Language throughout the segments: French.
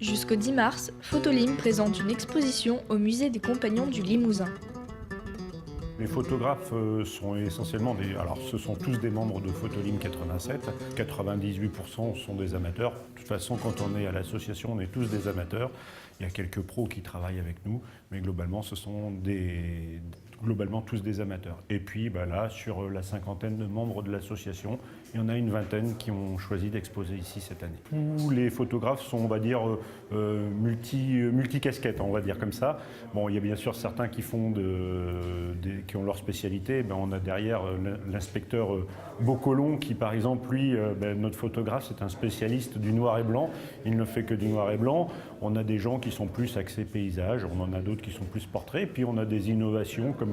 Jusqu'au 10 mars, Photolim présente une exposition au musée des Compagnons du Limousin. Les photographes sont essentiellement alors ce sont tous des membres de Photolim 87. 98% sont des amateurs. De toute façon, quand on est à l'association, on est tous des amateurs. Il y a quelques pros qui travaillent avec nous, mais globalement, ce sont globalement tous des amateurs. Et puis là, sur la cinquantaine de membres de l'association, il y en a une vingtaine qui ont choisi d'exposer ici cette année. Tous les photographes sont, on va dire, multicasquettes, on va dire comme ça. Bon, il y a bien sûr certains qui font qui ont leur spécialité. On a derrière l'inspecteur Beaucolon qui, par exemple, lui, notre photographe, c'est un spécialiste du noir et blanc. Il ne fait que du noir et blanc. On a des gens qui sont plus axés paysage, on en a d'autres qui sont plus portraits. Puis on a des innovations comme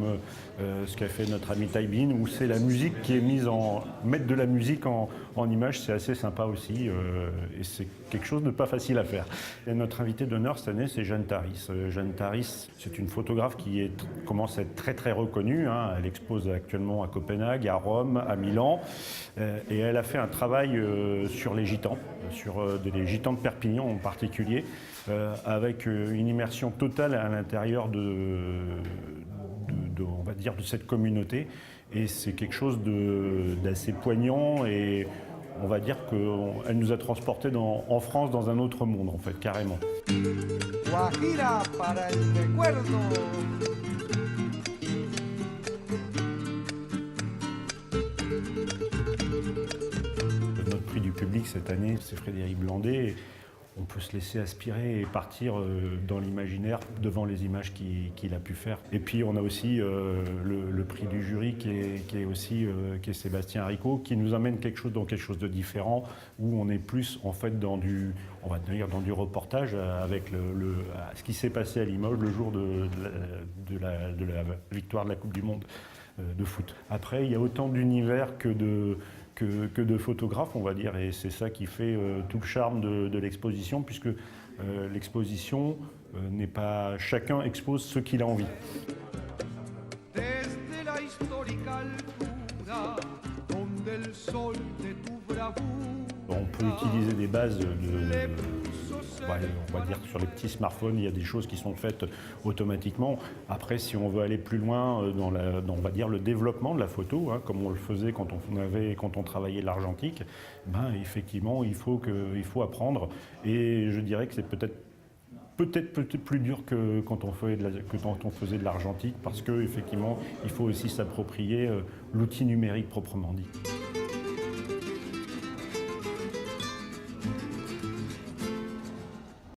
ce qu'a fait notre ami Taïbin, où c'est la musique qui est mise mettre de la musique en image, c'est assez sympa aussi. Et c'est quelque chose de pas facile à faire. Et notre invité d'honneur cette année, c'est Jeanne Taris. Jeanne Taris, c'est une photographe qui commence à être très très reconnue. Elle expose actuellement à Copenhague, à Rome, à Milan. Et elle a fait un travail sur les gitans, sur les gitans de Perpignan en particulier, avec une immersion totale à l'intérieur on va dire, de cette communauté. Et c'est quelque chose d'assez poignant et on va dire qu'elle nous a transportés en France dans un autre monde, en fait, carrément. Guajira para el recuerdo. Notre prix du public cette année, c'est Frédéric Blandet. On peut se laisser aspirer et partir dans l'imaginaire devant les images qu'il a pu faire. Et puis on a aussi le prix du jury qui est Sébastien Haricot, qui nous amène dans quelque chose de différent, où on est plus en fait on va dire dans du reportage avec ce qui s'est passé à Limoges le jour de la victoire de la Coupe du Monde de foot. Après, il y a autant d'univers que de photographes, on va dire, et c'est ça qui fait tout le charme de l'exposition, puisque l'exposition n'est pas... Chacun expose ce qu'il a envie. Desde la histórica altura, donde el sol de tu bravura. On peut utiliser des bases on va dire que sur les petits smartphones, il y a des choses qui sont faites automatiquement. Après, si on veut aller plus loin dans on va dire le développement de la photo, comme on le faisait quand on travaillait l'argentique, effectivement, il faut apprendre. Et je dirais que c'est peut-être plus dur que quand on faisait de l'argentique, parce qu'effectivement, il faut aussi s'approprier l'outil numérique proprement dit.